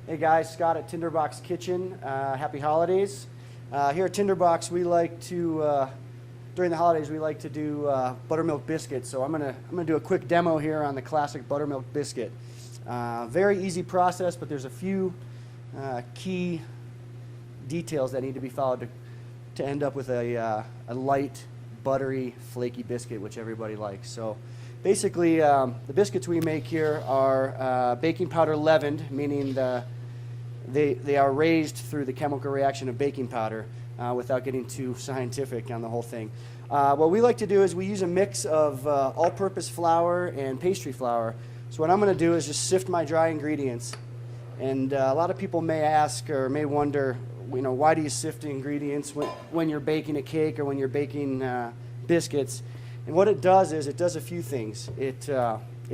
Hey guys, Scott at Tinderbox Kitchen. Happy holidays. Here at Tinderbox, we like to, during the holidays, we like to do buttermilk biscuits. So I'm gonna do a quick demo here on the classic buttermilk biscuit. Very easy process, but there's a few key details that need to be followed to end up with a light, buttery, flaky biscuit, which everybody likes. So basically, the biscuits we make here are baking powder leavened, meaning they are raised through the chemical reaction of baking powder without getting too scientific on the whole thing. What we like to do is we use a mix of all-purpose flour and pastry flour. So what I'm going to do is just sift my dry ingredients. And a lot of people may ask or may wonder, why do you sift the ingredients when you're baking a cake or when you're baking biscuits? And what it does is it does a few things. It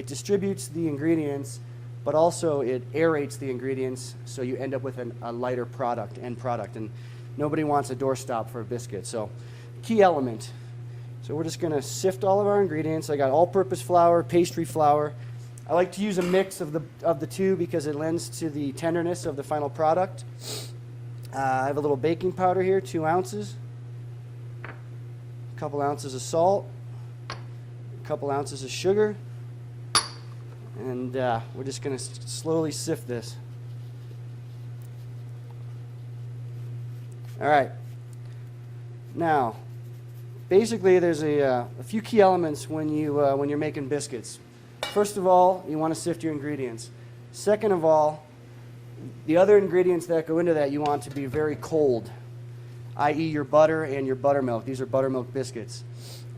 distributes the ingredients, but also it aerates the ingredients, so you end up with a lighter end product. And nobody wants a doorstop for a biscuit. So key element. So we're just going to sift all of our ingredients. I got all-purpose flour, pastry flour. I like to use a mix of the two because it lends to the tenderness of the final product. I have a little baking powder here, 2 ounces. A couple ounces of salt. A couple ounces of sugar. And we're just going to slowly sift this. All right. Now, basically, there's a few key elements when you're making biscuits. First of all, you want to sift your ingredients. Second of all, the other ingredients that go into that you want to be very cold, i.e. your butter and your buttermilk. These are buttermilk biscuits.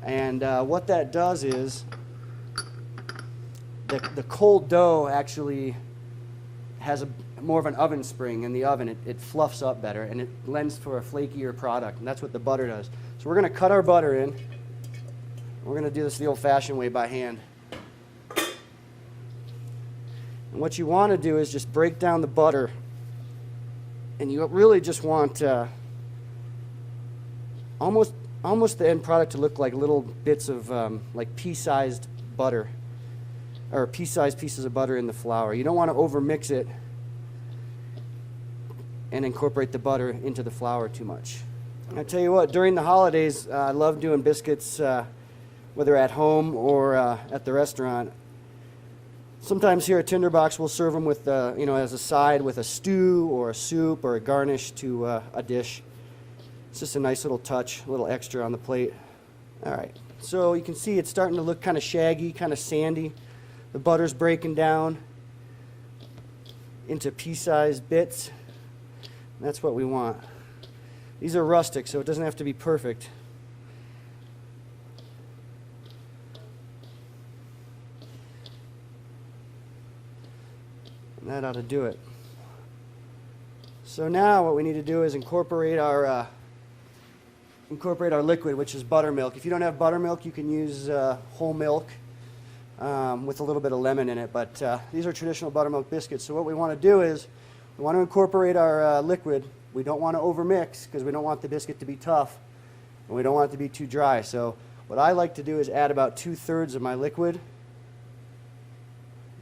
And what that does is the cold dough actually has more of an oven spring in the oven. It fluffs up better and it lends for a flakier product, and that's what the butter does. So we're going to cut our butter in. We're going to do this the old-fashioned way by hand. And what you want to do is just break down the butter, and you really just want almost the end product to look like little bits of like pea-sized butter, or pea-sized pieces of butter in the flour. You don't want to over-mix it and incorporate the butter into the flour too much. I tell you what, during the holidays, I love doing biscuits, whether at home or at the restaurant. Sometimes here at Tinderbox, we'll serve them with, as a side with a stew or a soup or a garnish to a dish. It's just a nice little touch, a little extra on the plate. All right, so you can see it's starting to look kind of shaggy, kind of sandy. The butter's breaking down into pea-sized bits. And that's what we want. These are rustic, so it doesn't have to be perfect. And that ought to do it. So now what we need to do is incorporate our liquid, which is buttermilk. If you don't have buttermilk, you can use whole milk with a little bit of lemon in it. But these are traditional buttermilk biscuits. So what we want to do is we want to incorporate our liquid. We don't want to overmix because we don't want the biscuit to be tough, and we don't want it to be too dry. So what I like to do is add about 2/3 of my liquid.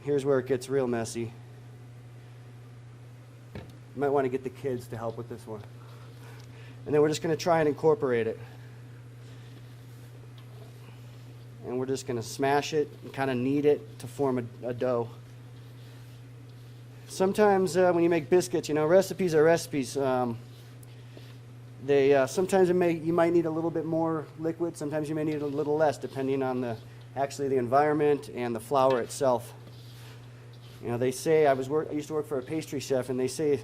Here's where it gets real messy. You might want to get the kids to help with this one. And then we're just going to try and incorporate it. And we're just going to smash it and kind of knead it to form a dough. Sometimes when you make biscuits, recipes are recipes. Sometimes you might need a little bit more liquid. Sometimes you may need a little less, depending on the environment and the flour itself. They say I used to work for a pastry chef, and they say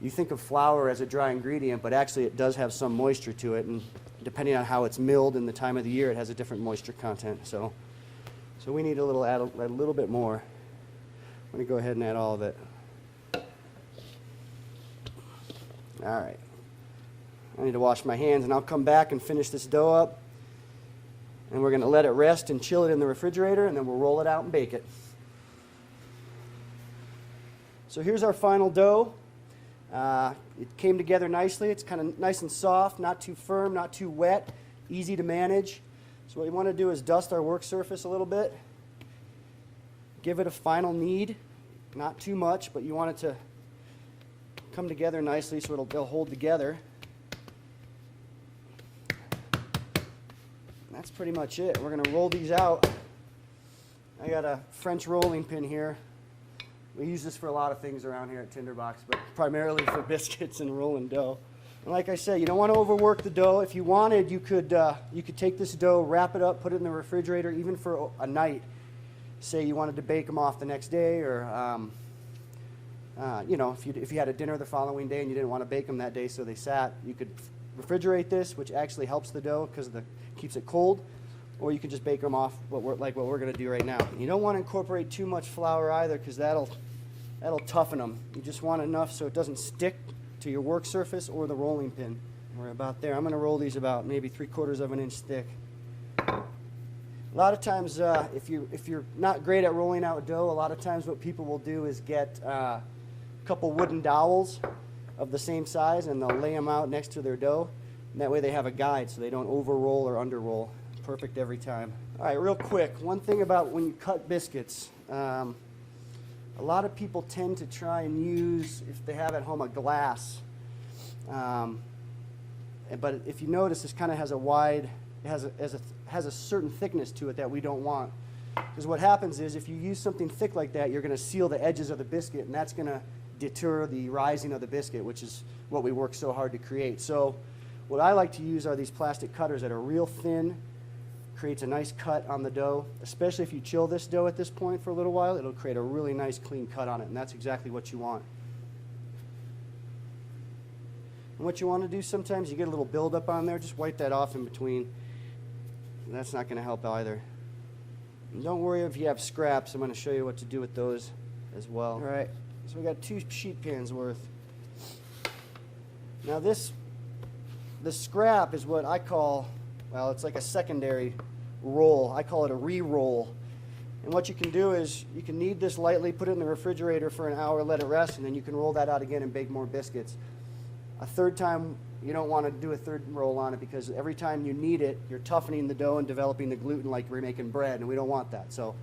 you think of flour as a dry ingredient, but actually it does have some moisture to it, and depending on how it's milled and the time of the year, it has a different moisture content. So we need add a little bit more. I'm going to go ahead and add all of it. All right. I need to wash my hands, and I'll come back and finish this dough up. And we're going to let it rest and chill it in the refrigerator, and then we'll roll it out and bake it. So here's our final dough. It came together nicely. It's kind of nice and soft, not too firm, not too wet, easy to manage. So what we want to do is dust our work surface a little bit. Give it a final knead, not too much, but you want it come together nicely so they'll hold together. And that's pretty much it. We're going to roll these out. I got a French rolling pin here. We use this for a lot of things around here at Tinderbox, but primarily for biscuits and rolling dough. And like I said, you don't want to overwork the dough. If you wanted, you could take this dough, wrap it up, put it in the refrigerator, even for a night. Say you wanted to bake them off the next day, or you know, if you had a dinner the following day and you didn't want to bake them that day, so they sat, you could refrigerate this, which actually helps the dough because keeps it cold. Or you could just bake them off like what we're going to do right now. You don't want to incorporate too much flour either, because that'll toughen them. You just want enough so it doesn't stick to your work surface or the rolling pin. We're about there. I'm going to roll these about maybe 3/4 of an inch thick. A lot of times, if you're not great at rolling out dough, a lot of times what people will do is get a couple wooden dowels of the same size, and they'll lay them out next to their dough. And that way they have a guide so they don't over roll or under roll. Perfect every time. All right, real quick, one thing about when you cut biscuits, a lot of people tend to try and use, if they have at home, a glass. But if you notice, this kind of has has a certain thickness to it that we don't want. Because what happens is, if you use something thick like that, you're going to seal the edges of the biscuit, and that's going to deter the rising of the biscuit, which is what we work so hard to create. So what I like to use are these plastic cutters that are real thin. Creates a nice cut on the dough, especially if you chill this dough at this point for a little while. It'll create a really nice clean cut on it, and that's exactly what you want. And what you want to do, sometimes you get a little buildup on there, just wipe that off in between. And that's not going to help either. And don't worry if you have scraps. I'm going to show you what to do with those as well. All right, so we got 2 sheet pans worth. Now the scrap is what I call, well, it's like a secondary roll. I call it a re-roll. And what you can do is you can knead this lightly, put it in the refrigerator for an hour, let it rest, and then you can roll that out again and bake more biscuits. A third time, you don't want to do a third roll on it, because every time you knead it, you're toughening the dough and developing the gluten like we're making bread, and we don't want that. So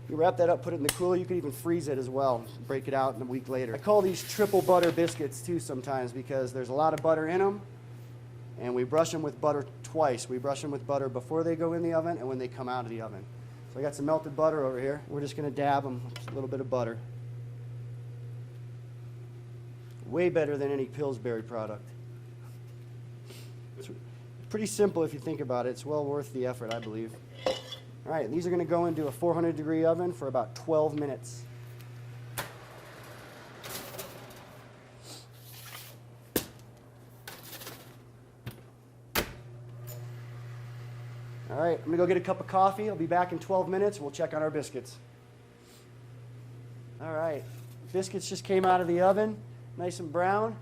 you wrap that up, put it in the cooler. You can even freeze it as well, break it out in a week later. I call these triple butter biscuits too sometimes, because there's a lot of butter in them. And we brush them with butter twice. We brush them with butter before they go in the oven and when they come out of the oven. So I got some melted butter over here. We're just going to dab them with a little bit of butter. Way better than any Pillsbury product. It's pretty simple if you think about it. It's well worth the effort, I believe. All right, these are going to go into a 400-degree oven for about 12 minutes. All right, I'm going to go get a cup of coffee. I'll be back in 12 minutes. We'll check on our biscuits. All right, biscuits just came out of the oven, nice and brown.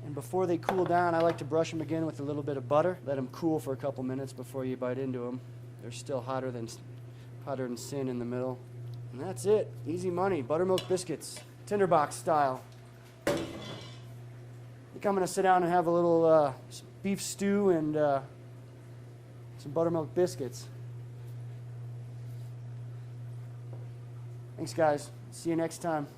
And before they cool down, I like to brush them again with a little bit of butter. Let them cool for a couple minutes before you bite into them. They're still hotter than sin in the middle. And that's it. Easy money. Buttermilk biscuits, Tinderbox style. I think I'm going to sit down and have a little beef stew and some buttermilk biscuits. Thanks, guys. See you next time.